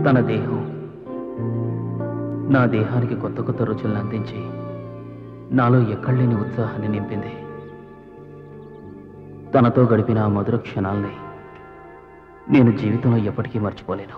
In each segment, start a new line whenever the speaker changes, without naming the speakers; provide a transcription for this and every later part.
తన దేహం నా దేహానికి కొత్త కొత్త రుచులను అందించి నాలో ఎక్కడలేని ఉత్సాహాన్ని నింపింది. తనతో గడిపిన ఆ మధుర క్షణాల్ని నేను జీవితంలో ఎప్పటికీ మర్చిపోలేను.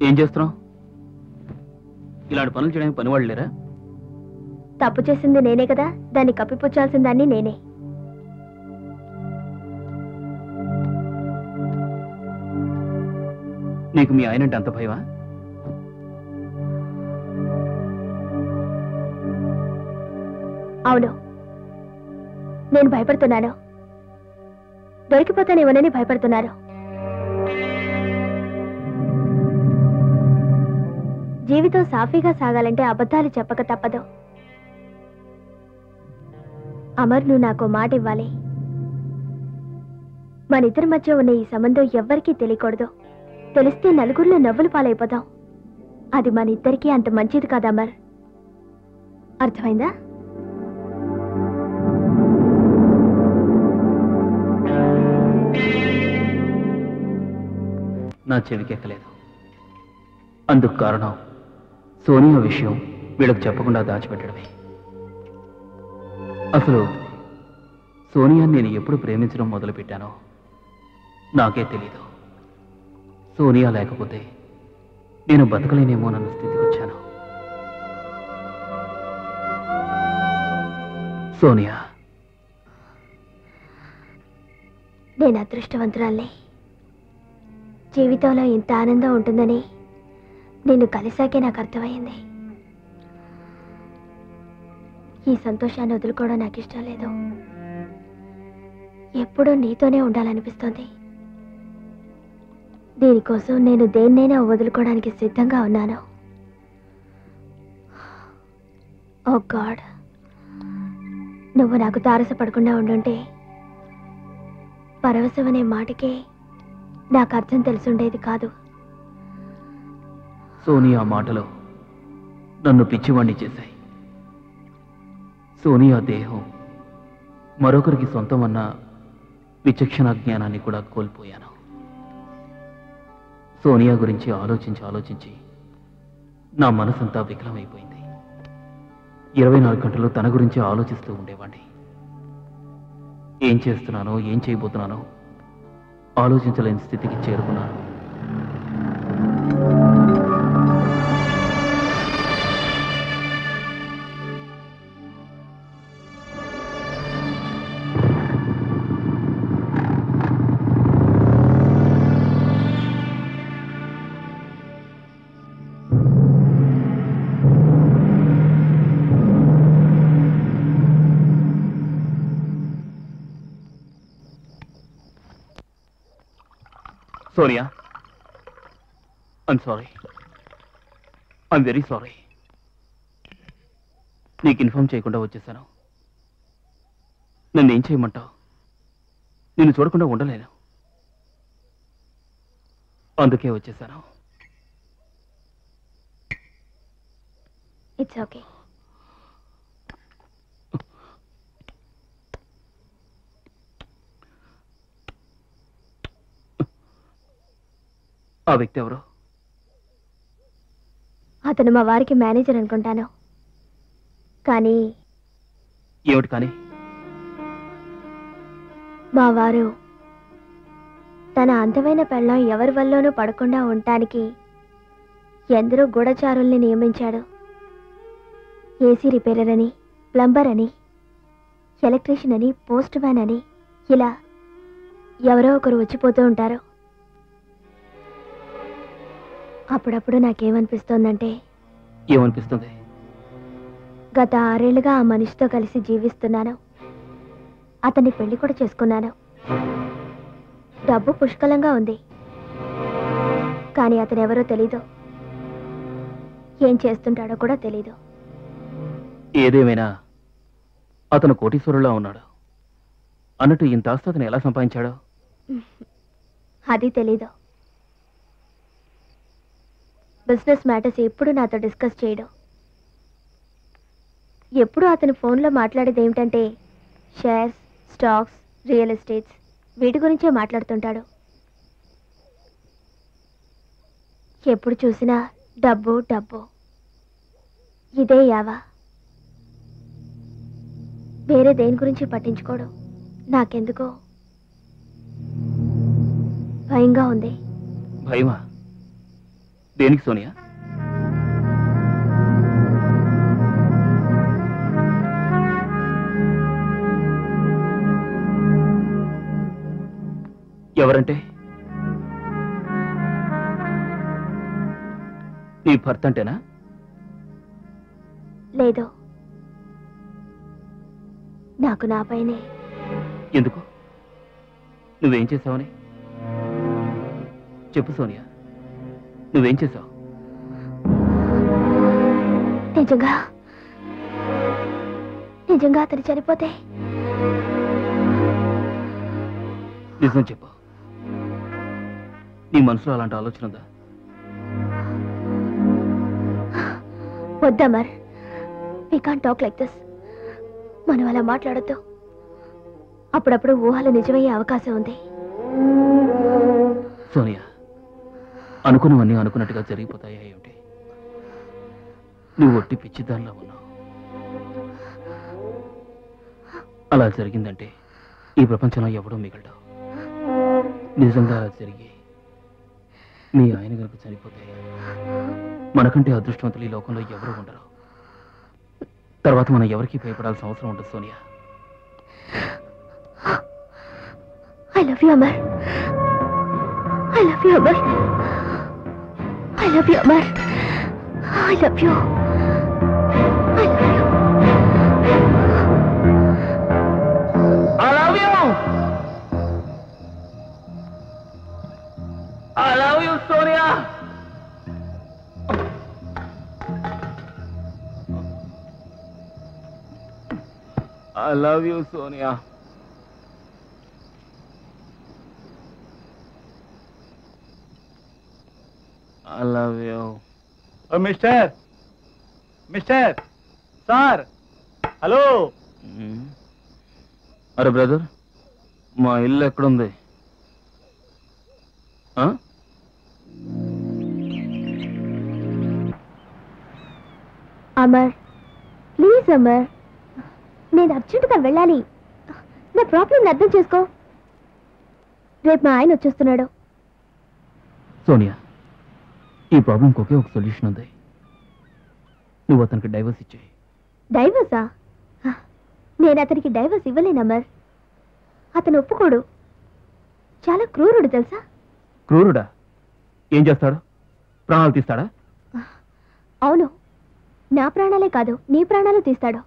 ఏం చేస్తున్నావు? ఇలాంటి పనులు చేయడానికి పనివాళ్ళు లేరా?
తప్పు చేసింది నేనే కదా, దాన్ని కప్పిపుచ్చాల్సిన దాన్ని నేనే.
నీకు మీ ఆయనంటే అంత భయమా?
అవును, నేను భయపడుతున్నాను. దొరికిపోతానేమోనని భయపడుతున్నాను. జీవితం సాఫీగా సాగాలంటే అబద్ధాలు చెప్పక తప్పదు. అమర్, నువ్వు నాకు మాట ఇవ్వాలి. మనిద్దరి మధ్య ఉన్న ఈ సంబంధం ఎవ్వరికీ తెలియకూడదు. తెలిస్తే నలుగురిలో నవ్వులు పాలైపోతాం. అది మన ఇద్దరికీ అంత మంచిది కాదు అమర్. అర్థమైందా?
నా చెవికెక్కలేదు. అందుకు కారణం సోనియా విషయం వీళ్ళకు చెప్పకుండా దాచిపెట్టడమే. అసలు సోనియాని నేను ఎప్పుడు ప్రేమించడం మొదలుపెట్టానో నాకే తెలీదు. సోనియా లేకపోతే నేను బతకలేనేమోనన్న స్థితికి వచ్చాను. సోనియా,
నేను అదృష్టవంతురాల్ని. జీవితంలో ఇంత ఆనందం ఉంటుందని నిన్ను కలిసాకే నాకు అర్థమైంది. ఈ సంతోషాన్ని వదులుకోవడం నాకు ఇష్టం లేదు. ఎప్పుడూ నీతోనే ఉండాలనిపిస్తోంది. దీనికోసం నేను దేన్నైనా వదులుకోవడానికి సిద్ధంగా ఉన్నాను. ఓ గాడ్, నువ్వు నాకు తారసపడకుండా ఉండుంటే పరవశం అనే మాటకే నాకు అర్థం తెలుసుండేది కాదు.
సోనియా మాటలో నన్ను పిచ్చివాణ్ణి చేశాయి. సోనియా దేహం మరొకరికి సొంతమన్న విచక్షణ జ్ఞానాన్ని కూడా కోల్పోయాను. సోనియా గురించి ఆలోచించి నా మనసంతా వికలమైపోయింది. 24 గంటలు తన గురించి ఆలోచిస్తూ ఉండేవాడిని. ఏం చేస్తున్నానో, ఏం చేయబోతున్నానో ఆలోచించలేని స్థితికి చేరుకున్నాను. Sonia, I'm sorry. I'm very sorry. నీకు ఇన్ఫార్మ్ చేయకుండా వచ్చేసాను. నన్ను ఏం చేయమంటావు? నిన్ను చూడకుండా ఉండలేను. అందుకే వచ్చేసాను.
It's okay.
ఆ వ్యక్తి ఎవరు?
అతను మా వారికి మేనేజర్ అనుకుంటాను. కానీ
ఏమిటి కానీ?
మా వారు తన అందమైన పెళ్ళం ఎవరి వల్లోనూ పడకుండా ఉండటానికి ఎందరో గూఢచారుల్ని నియమించాడు. ఏసీ రిపేరర్ అని, ప్లంబర్ అని, ఎలక్ట్రీషియన్ అని, పోస్ట్ మ్యాన్ అని, ఇలా ఎవరో ఒకరు వచ్చిపోతూ ఉంటారు. అప్పుడప్పుడు నాకేమనిపిస్తోందంటే,
ఏమనిపిస్తుంది?
గత 6 ఏళ్లుగా ఆ మనిషితో కలిసి జీవిస్తున్నాను. అతన్ని పెళ్లి కూడా చేసుకున్నాను. డబ్బు పుష్కలంగా ఉంది. కానీ అతను ఎవరో తెలీదు. ఏం చేస్తుంటాడో కూడా తెలీదు.
ఏదేమైనా అతను కోటీశ్వరులా ఉన్నాడు. అన్నట్టు ఇంత ఆస్తి అతను ఎలా సంపాదించాడు?
అది తెలీదు. బిజినెస్ మ్యాటర్స్ ఎప్పుడు నాతో డిస్కస్ చేయడం. ఎప్పుడు అతను ఫోన్లో మాట్లాడేది ఏమిటంటే షేర్స్, స్టాక్స్, రియల్ ఎస్టేట్స్, వీటి గురించే మాట్లాడుతుంటాడు. ఎప్పుడు చూసినా డబ్బు డబ్బు, ఇదే యావా. వేరే దేని గురించి పట్టించుకోడు. నాకెందుకో భయంగా ఉంది.
భయమా? దేనికి సోనియా? ఎవరంటే? నీ భర్త అంటేనా?
లేదు, నాకు నా పైనే.
ఎందుకు? నువ్వేం చేసావని చెప్పు సోనియా. నువ్వేం చేసావు?
నిజంగా అతను చనిపోతే?
నిజం చెప్పు. నీ మనసులో అలాంటి ఆలోచన ఉందా?
వద్దా మర్, we can't talk like this. మనం అలా మాట్లాడొద్దు. అప్పుడప్పుడు ఊహలు నిజమయ్యే అవకాశం ఉంది.
సోనియా, అనుకున్నవన్నీ అనుకున్నట్టుగా జరిగిపోతాయా ఏమిటి? నువ్వు ఒట్టి పిచ్చిదానిలా ఉన్నావు. అలా జరిగిందంటే ఈ ప్రపంచంలో ఎవడూ మిగలడు. నిజంగా అలా జరిగి మీ ఆయన కనుక చనిపోతే మనకంటే అదృష్టవంతులు ఈ లోకంలో ఎవరు ఉండరు. తర్వాత మనం ఎవరికి భయపడాల్సిన అవసరం ఉంటుంది Sonia.
I love you Amar. I love you Amar. I love you Amar. I love you. I love you.
I love you. I love you, Sonia. I love you, Sonia. I love you.
Oh, mister sir, hello.
అరే brother, మా ఇల్లు ఎక్కడుంది?
Amar, please Amar, నేను అర్జెంటుగా వెళ్ళాలి. నా problem అర్థం చేసుకో. రేపు మా ఆయన వచ్చేస్తున్నాడు.
సోనియా, ఈ ప్రాబ్లంకి ఒకే ఒక సొల్యూషన్ ఉంది. నువ్వు అతనికి డైవర్స్ ఇచ్చేయి.
డైవర్సా? నేను అతనికి డైవర్స్ ఇవ్వలేను అమర్. అతను ఒప్పుకోడు. చాలా క్రూరుడు తెలుసా?
క్రూరుడా? ఏం చేస్తాడు? ప్రాణాలు తీస్తాడా?
అవును, నా ప్రాణాలే కాదు, నీ ప్రాణాలు తీస్తాడు.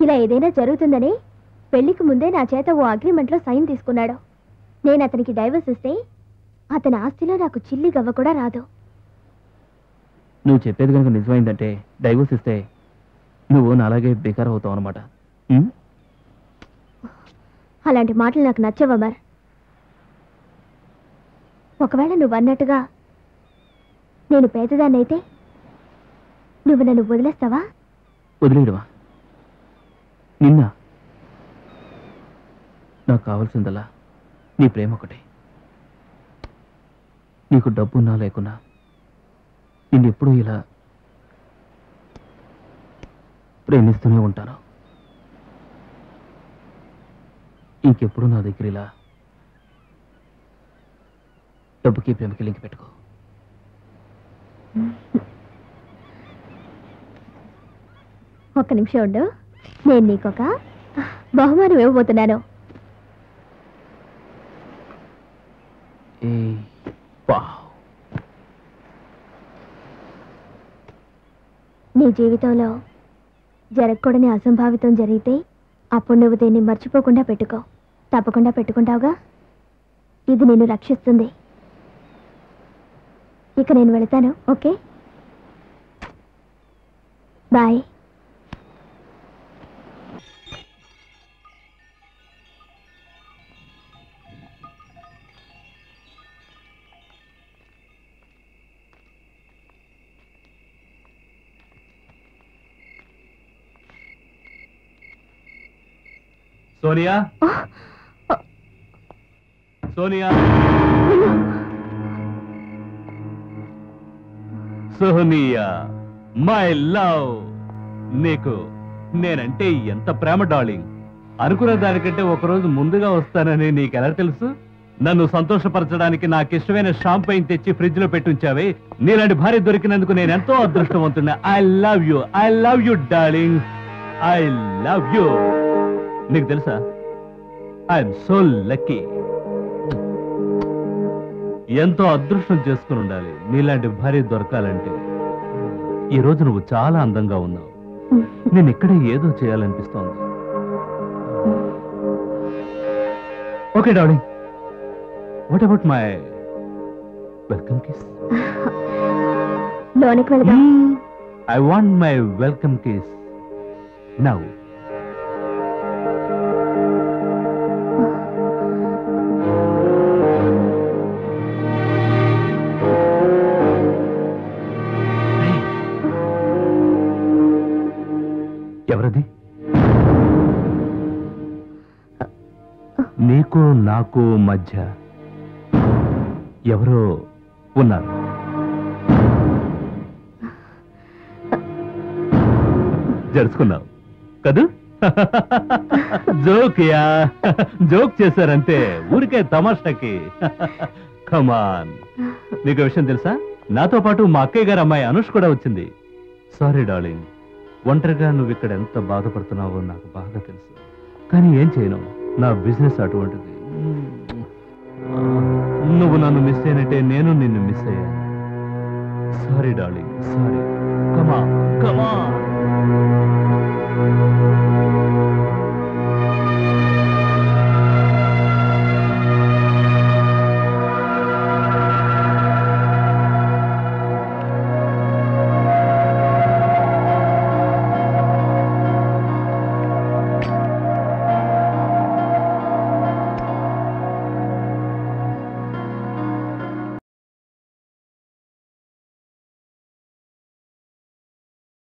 ఇలా ఏదైనా జరుగుతుందని పెళ్లికి ముందే నా చేత ఓ అగ్రిమెంట్లో సైన్ తీసుకున్నాడు. నేను అతనికి డైవర్స్ ఇస్తే అతని ఆస్తిలో నాకు చిల్లి గవ్వ కూడా రాదు.
నువ్వు చెప్పేది కనుక నిజమైందంటే డైవర్స్ ఇస్తే నువ్వు నాలాగే బేకార్ అవుతావు అనమాట.
అలాంటి మాటలు నాకు నచ్చవు అమర్. ఒకవేళ నువ్వు అన్నట్టుగా నేను పేదదాన్నైతే నువ్వు నన్ను వదిలేస్తావా?
వదిలేయడమా? నిన్న నాకు కావాల్సిందలా నీ ప్రేమ ఒకటే. నీకు డబ్బున్నా లేకున్నా నిన్నెప్పుడూ ఇలా ప్రేమిస్తూనే ఉంటాను. ఇంకెప్పుడు నా దగ్గర ఇలా డబ్బుకి ప్రేమకి లింక్ పెట్టుకో.
ఒక్క నిమిషం ఉండు, నేను నీకొక బహుమానం ఇవ్వబోతున్నాను. నీ జీవితంలో జరగకూడని అసంభావితం జరిగితే అప్పుడు నువ్వు దీన్ని మర్చిపోకుండా పెట్టుకో. తప్పకుండా పెట్టుకుంటావుగా? ఇది నిన్ను రక్షిస్తుంది. ఇక నేను వెళతాను. Okay, bye.
Sonia, Sonia, Sonia, my love. నీకు నేనంటే ఎంత ప్రేమ డార్లింగ్. అనుకున్న దానికంటే ఒకరోజు ముందుగా వస్తానని నీకెలా తెలుసు? నన్ను సంతోషపరచడానికి నాకు ఇష్టమైన షాంపైన్ తెచ్చి ఫ్రిడ్జ్ లో పెట్టుంచావే. నీలాంటి భార్య దొరికినందుకు నేను ఎంతో అదృష్టవంతున్నా. I love you, I love you darling, I love you. నీకు తెలుసా, ఐఎమ్ సో లక్కీ. ఎంతో అదృష్టం చేసుకుని ఉండాలి నీలాంటి భార్య దొరకాలంటే. ఈ రోజు నువ్వు చాలా అందంగా ఉన్నావు. నేను ఇక్కడే ఏదో చేయాలనిపిస్తోంది. Okay darling, what about my welcome kiss?
లోనికి వెళ్దాం.
I want my welcome kiss now. ఎవరది? నీకు నాకు మధ్య ఎవరో ఉన్నారు. జరుచుకున్నావు కదూ? జోక్యా, జోక్ చేశారంటే, ఊరికే తమాషాకి. కమాన్. నీకు విషయం తెలుసా, నాతో పాటు మా అక్కయ్య గారు అమ్మాయి అనుష్ కూడా వచ్చింది. సారీ డార్లింగ్, ఒంటరిగా నువ్వు ఇక్కడ ఎంత బాధపడుతున్నావో నాకు బాగా తెలుసు. కానీ ఏం చేయను, నా బిజినెస్ అటువంటిది. నువ్వు నన్ను మిస్ అయినట్టే నేను నిన్ను మిస్ అయ్యాను. Sorry darling, sorry. కమా కమా